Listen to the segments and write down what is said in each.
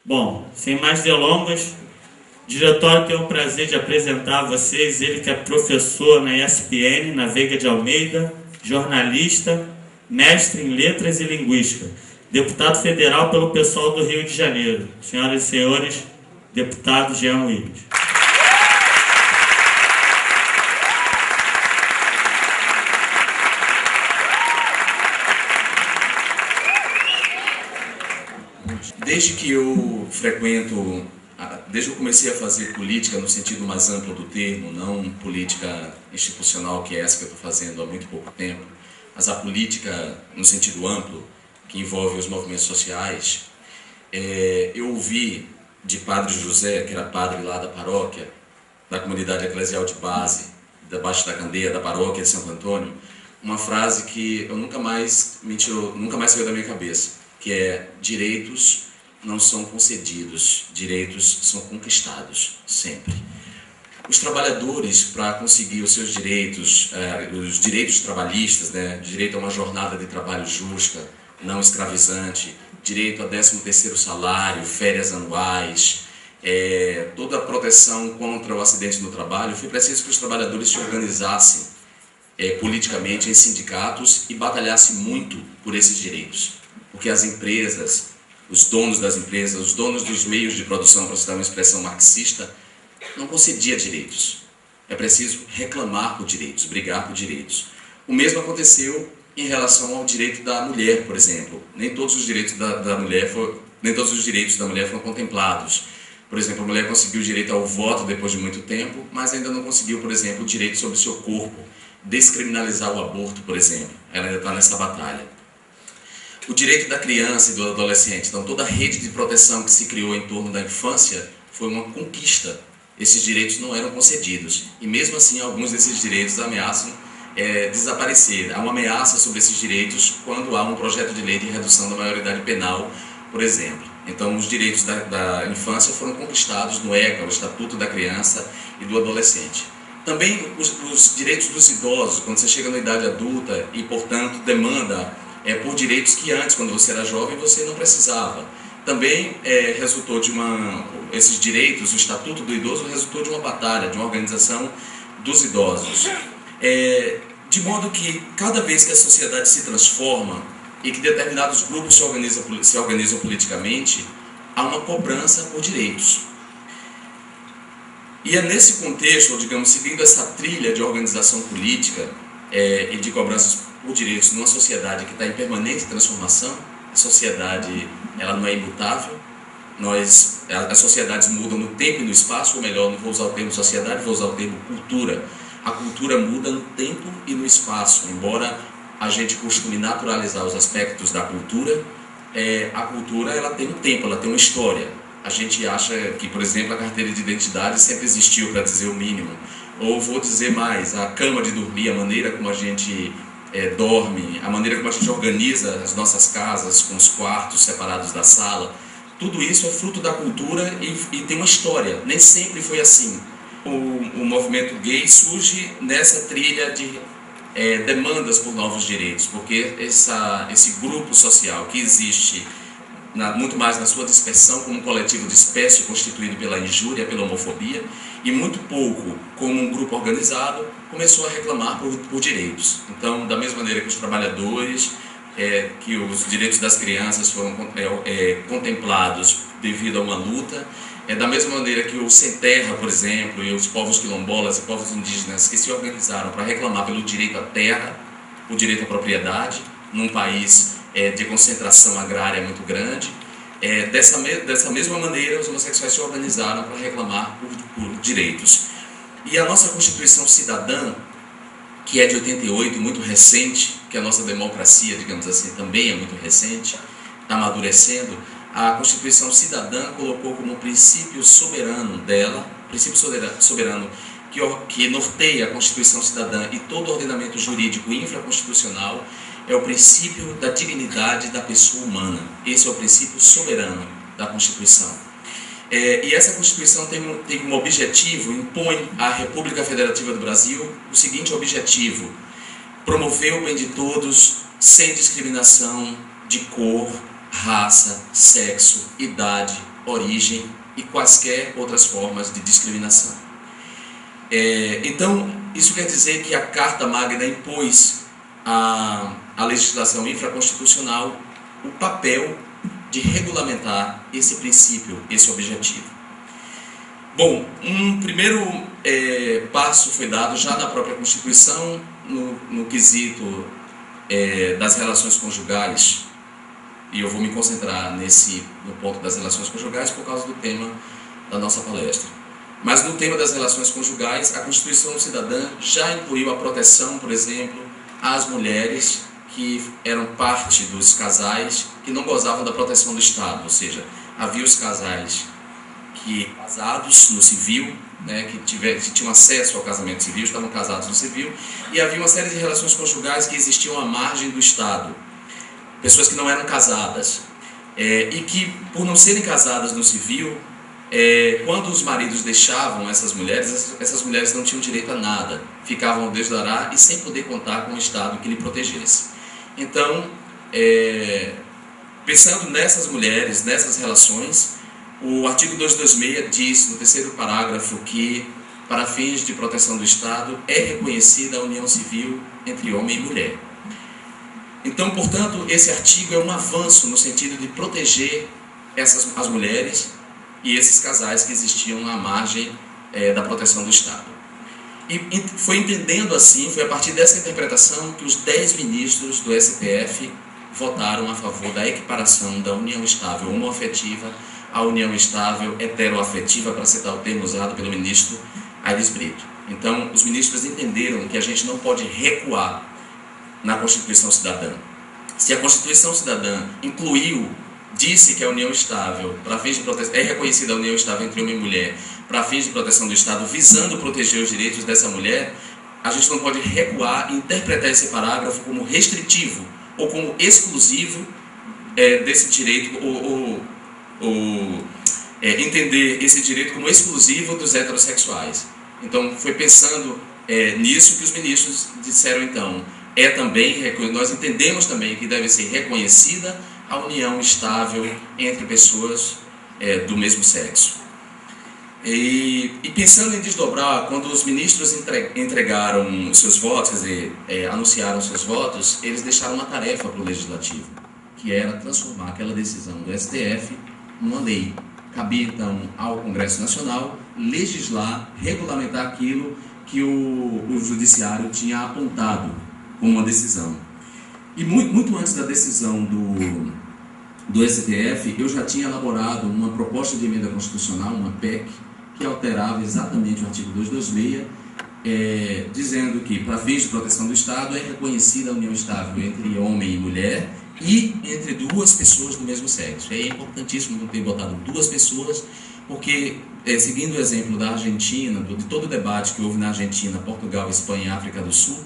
Bom, sem mais delongas, o diretório tem o prazer de apresentar a vocês ele que é professor na ESPM, na Veiga de Almeida, jornalista, mestre em letras e linguística, deputado federal pelo pessoal do Rio de Janeiro. Senhoras e senhores, deputado Jean Willis. Desde que eu comecei a fazer política no sentido mais amplo do termo, não política institucional, que é essa que eu estou fazendo há muito pouco tempo, mas a política no sentido amplo, que envolve os movimentos sociais, eu ouvi de Padre José, que era padre lá da paróquia, da comunidade eclesial de base, debaixo da candeia da paróquia de Santo Antônio, uma frase que eu nunca mais saiu da minha cabeça, que é: direitos não são concedidos, direitos são conquistados, sempre. Os trabalhadores, para conseguir os seus direitos, os direitos trabalhistas, né, direito a uma jornada de trabalho justa, não escravizante, direito a 13º salário, férias anuais, toda a proteção contra o acidente no trabalho, foi preciso que os trabalhadores se organizassem politicamente em sindicatos e batalhassem muito por esses direitos. Porque as empresas, os donos das empresas, os donos dos meios de produção, para citar uma expressão marxista, não concedia direitos. É preciso reclamar por direitos, brigar por direitos. O mesmo aconteceu em relação ao direito da mulher, por exemplo. Nem todos os direitos da mulher foram contemplados. Por exemplo, a mulher conseguiu o direito ao voto depois de muito tempo, mas ainda não conseguiu, por exemplo, o direito sobre o seu corpo. Descriminalizar o aborto, por exemplo. Ela ainda está nessa batalha. O direito da criança e do adolescente, então toda a rede de proteção que se criou em torno da infância foi uma conquista. Esses direitos não eram concedidos e mesmo assim alguns desses direitos ameaçam desaparecer. Há uma ameaça sobre esses direitos quando há um projeto de lei de redução da maioridade penal, por exemplo. Então os direitos da infância foram conquistados no ECA, o Estatuto da Criança e do Adolescente. Também os direitos dos idosos, quando você chega na idade adulta e portanto demanda por direitos que antes, quando você era jovem, você não precisava. Também resultou de esses direitos, o Estatuto do Idoso resultou de uma batalha, de uma organização dos idosos. De modo que cada vez que a sociedade se transforma e que determinados grupos se organizam politicamente, há uma cobrança por direitos. E é nesse contexto, ou digamos, seguindo essa trilha de organização política e de cobranças por direitos numa sociedade que está em permanente transformação. A sociedade ela não é imutável. As sociedades mudam no tempo e no espaço, ou melhor, não vou usar o termo sociedade, vou usar o termo cultura. A cultura muda no tempo e no espaço. Embora a gente costume naturalizar os aspectos da cultura, a cultura ela tem um tempo, ela tem uma história. A gente acha que, por exemplo, a carteira de identidade sempre existiu, para dizer o mínimo. Ou vou dizer mais, a cama de dormir, a maneira como a gente dorme, a maneira como a gente organiza as nossas casas com os quartos separados da sala, tudo isso é fruto da cultura e tem uma história. Nem sempre foi assim. O movimento gay surge nessa trilha de demandas por novos direitos, porque esse grupo social que existe muito mais na sua dispersão como um coletivo disperso constituído pela injúria, pela homofobia, e muito pouco como um grupo organizado, começou a reclamar por direitos. Então, da mesma maneira que os trabalhadores, que os direitos das crianças foram contemplados devido a uma luta, da mesma maneira que o Sem Terra, por exemplo, e os povos quilombolas e povos indígenas que se organizaram para reclamar pelo direito à terra, o direito à propriedade, num país de concentração agrária muito grande. Dessa mesma maneira, os homossexuais se organizaram para reclamar por direitos. E a nossa Constituição Cidadã, que é de 88, muito recente, que a nossa democracia, digamos assim, também é muito recente, está amadurecendo, a Constituição Cidadã colocou como princípio soberano dela, princípio soberano que norteia a Constituição Cidadã e todo o ordenamento jurídico infraconstitucional, é o princípio da dignidade da pessoa humana. Esse é o princípio soberano da Constituição. E essa Constituição tem como objetivo, impõe à República Federativa do Brasil o seguinte objetivo: promover o bem de todos, sem discriminação de cor, raça, sexo, idade, origem e quaisquer outras formas de discriminação. Então, isso quer dizer que a Carta Magna impôs à legislação infraconstitucional o papel de regulamentar esse princípio, esse objetivo. Bom, um primeiro passo foi dado já na própria Constituição, no quesito das relações conjugais, e eu vou me concentrar no ponto das relações conjugais por causa do tema da nossa palestra. Mas no tema das relações conjugais, a Constituição Cidadã já incluiu a proteção, por exemplo, às mulheres que eram parte dos casais que não gozavam da proteção do Estado, ou seja, havia os casais casados no civil, né, que tinham acesso ao casamento civil, estavam casados no civil, e havia uma série de relações conjugais que existiam à margem do Estado, pessoas que não eram casadas, e que, por não serem casadas no civil, quando os maridos deixavam essas mulheres não tinham direito a nada, ficavam ao Deus dará e sem poder contar com o Estado que lhe protegesse. Então, pensando nessas mulheres, nessas relações, o artigo 226 diz, no terceiro parágrafo, que, para fins de proteção do Estado, é reconhecida a união civil entre homem e mulher. Então, portanto, esse artigo é um avanço no sentido de proteger as mulheres e esses casais que existiam à margem da proteção do Estado. E foi entendendo assim, foi a partir dessa interpretação que os 10 ministros do STF votaram a favor da equiparação da união estável homoafetiva à união estável heteroafetiva, para citar o termo usado pelo ministro Aires Brito. Então, os ministros entenderam que a gente não pode recuar na Constituição Cidadã. Se a Constituição Cidadã disse que a união estável, para fins de proteção, é reconhecida a união estável entre homem e mulher, para fins de proteção do Estado, visando proteger os direitos dessa mulher, a gente não pode recuar e interpretar esse parágrafo como restritivo ou como exclusivo desse direito, ou entender esse direito como exclusivo dos heterossexuais. Então, foi pensando nisso que os ministros disseram, então, nós entendemos também que deve ser reconhecida a união estável entre pessoas do mesmo sexo. E pensando em desdobrar, quando os ministros entregaram seus votos, quer dizer, anunciaram seus votos, eles deixaram uma tarefa para o Legislativo, que era transformar aquela decisão do STF numa lei. Cabia, então, ao Congresso Nacional legislar, regulamentar aquilo que o Judiciário tinha apontado como uma decisão. E muito antes da decisão do STF, eu já tinha elaborado uma proposta de emenda constitucional, uma PEC, que alterava exatamente o artigo 226, dizendo que, para fins de proteção do Estado, é reconhecida a união estável entre homem e mulher e entre duas pessoas do mesmo sexo. É importantíssimo não ter botado duas pessoas, porque, seguindo o exemplo da Argentina, de todo o debate que houve na Argentina, Portugal, Espanha e África do Sul,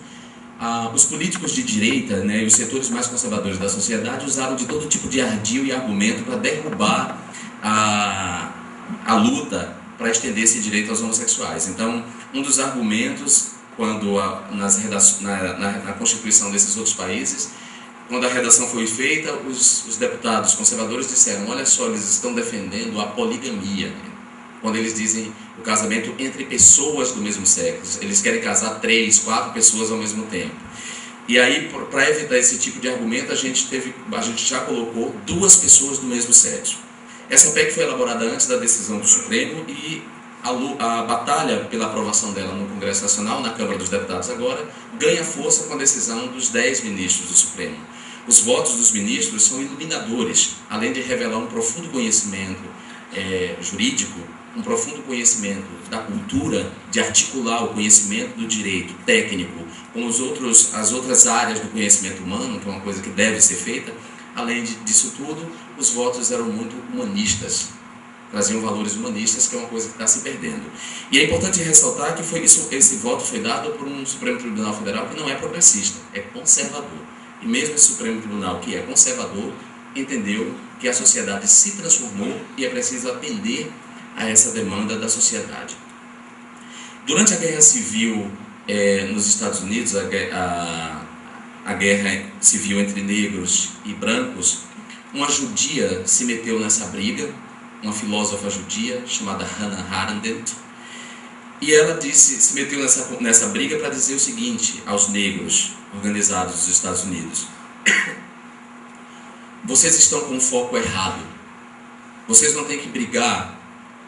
os políticos de direita, né, e os setores mais conservadores da sociedade usaram de todo tipo de ardil e argumento para derrubar a luta para estender esse direito aos homossexuais. Então, um dos argumentos, quando na Constituição desses outros países, quando a redação foi feita, os deputados conservadores disseram: olha só, eles estão defendendo a poligamia, quando eles dizem o casamento entre pessoas do mesmo sexo. Eles querem casar 3, 4 pessoas ao mesmo tempo. E aí, para evitar esse tipo de argumento, a gente já colocou 2 pessoas do mesmo sexo. Essa PEC foi elaborada antes da decisão do Supremo e a batalha pela aprovação dela no Congresso Nacional, na Câmara dos Deputados agora, ganha força com a decisão dos 10 ministros do Supremo. Os votos dos ministros são iluminadores, além de revelar um profundo conhecimento jurídico, um profundo conhecimento da cultura, de articular o conhecimento do direito técnico com as outras áreas do conhecimento humano, que é uma coisa que deve ser feita. Além disso tudo, os votos eram muito humanistas, traziam valores humanistas, que é uma coisa que está se perdendo. E é importante ressaltar que esse voto foi dado por um Supremo Tribunal Federal que não é progressista, é conservador. E mesmo esse Supremo Tribunal, que é conservador, entendeu que a sociedade se transformou e é preciso atender a essa demanda da sociedade. Durante a Guerra Civil nos Estados Unidos, a guerra civil entre negros e brancos, uma judia se meteu nessa briga, uma filósofa judia chamada Hannah Arendt, e ela se meteu nessa briga para dizer o seguinte aos negros organizados dos Estados Unidos: vocês estão com o foco errado. Vocês não têm que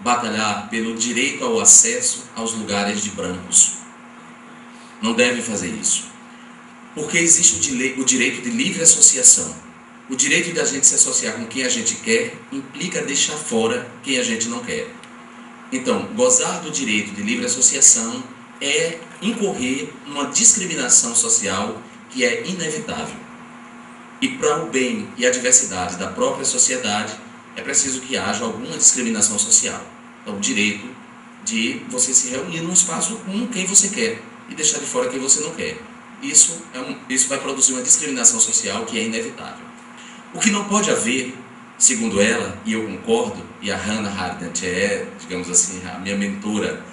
batalhar pelo direito ao acesso aos lugares de brancos. Não devem fazer isso. Porque existe o direito de livre associação. O direito de a gente se associar com quem a gente quer implica deixar fora quem a gente não quer. Então, gozar do direito de livre associação é incorrer numa discriminação social que é inevitável. E para o bem e a diversidade da própria sociedade, é preciso que haja alguma discriminação social. Então, o direito de você se reunir num espaço com quem você quer e deixar de fora quem você não quer. Isso vai produzir uma discriminação social que é inevitável. O que não pode haver, segundo ela, e eu concordo, e a Hannah Arendt é, digamos assim, a minha mentora,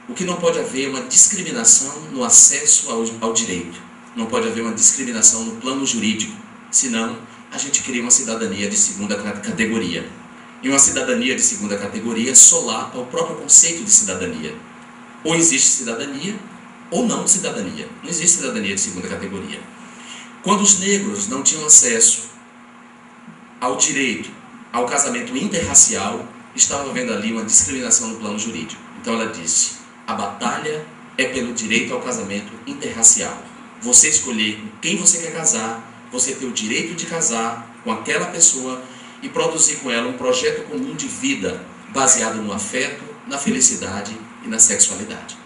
o que não pode haver é uma discriminação no acesso ao direito. Não pode haver uma discriminação no plano jurídico, senão a gente cria uma cidadania de segunda categoria. E uma cidadania de segunda categoria solapa o próprio conceito de cidadania. Ou existe cidadania, ou não cidadania. Não existe cidadania de segunda categoria. Quando os negros não tinham acesso ao direito ao casamento interracial, estava havendo ali uma discriminação no plano jurídico. Então ela disse: a batalha é pelo direito ao casamento interracial. Você escolher com quem você quer casar, você ter o direito de casar com aquela pessoa e produzir com ela um projeto comum de vida baseado no afeto, na felicidade e na sexualidade.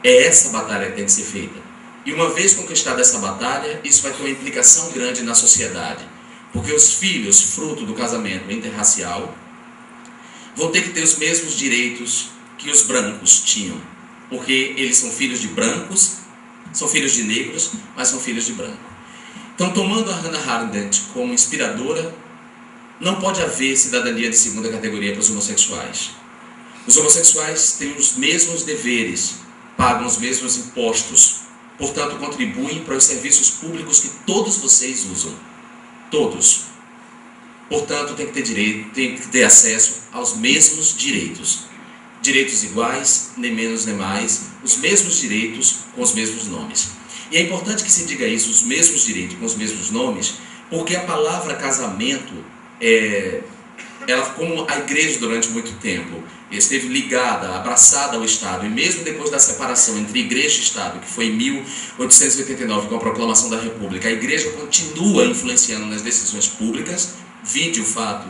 É essa batalha que tem que ser feita. E uma vez conquistada essa batalha, isso vai ter uma implicação grande na sociedade. Porque os filhos, fruto do casamento interracial, vão ter que ter os mesmos direitos que os brancos tinham. Porque eles são filhos de brancos, são filhos de negros, mas são filhos de branco. Então, tomando a Hannah Arendt como inspiradora, não pode haver cidadania de segunda categoria para os homossexuais. Os homossexuais têm os mesmos deveres, pagam os mesmos impostos, portanto, contribuem para os serviços públicos que todos vocês usam. Todos. Portanto, tem que ter direito, tem que ter acesso aos mesmos direitos. Direitos iguais, nem menos nem mais, os mesmos direitos com os mesmos nomes. E é importante que se diga isso, os mesmos direitos com os mesmos nomes, porque a palavra casamento, ela, como a igreja durante muito tempo esteve ligada, abraçada ao Estado, e mesmo depois da separação entre igreja e Estado, que foi em 1889 com a proclamação da República, a igreja continua influenciando nas decisões públicas. Vide o fato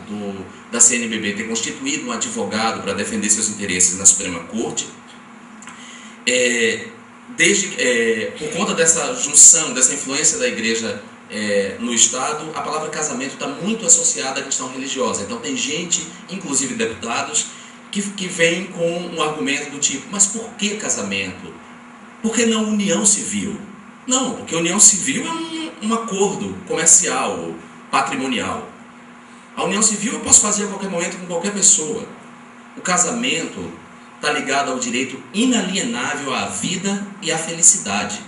da CNBB ter constituído um advogado para defender seus interesses na Suprema Corte. Por conta dessa junção, dessa influência da igreja no Estado, a palavra casamento está muito associada à questão religiosa. Então tem gente, inclusive deputados, que vem com um argumento do tipo: mas por que casamento? Por que não união civil? Não, porque união civil é um acordo comercial, patrimonial. A união civil eu posso fazer a qualquer momento com qualquer pessoa. O casamento está ligado ao direito inalienável à vida e à felicidade.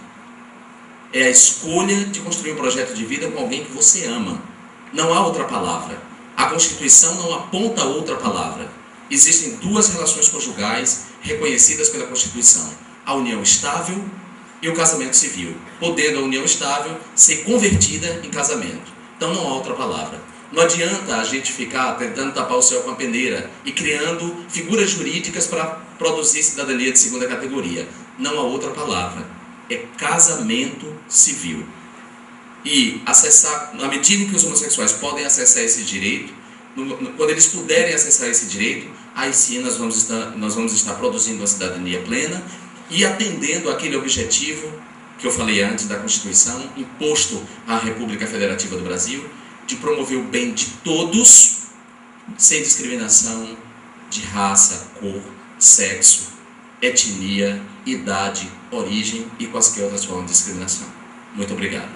É a escolha de construir um projeto de vida com alguém que você ama. Não há outra palavra. A Constituição não aponta outra palavra. Existem duas relações conjugais reconhecidas pela Constituição: a união estável e o casamento civil, podendo a união estável ser convertida em casamento. Então não há outra palavra. Não adianta a gente ficar tentando tapar o céu com a peneira e criando figuras jurídicas para produzir cidadania de segunda categoria. Não há outra palavra. É casamento civil. E acessar, na medida em que os homossexuais podem acessar esse direito, quando eles puderem acessar esse direito, aí sim nós vamos estar produzindo uma cidadania plena e atendendo aquele objetivo que eu falei antes da Constituição, imposto à República Federativa do Brasil, de promover o bem de todos, sem discriminação de raça, cor, sexo, etnia, idade, origem e quaisquer outras formas de discriminação. Muito obrigado.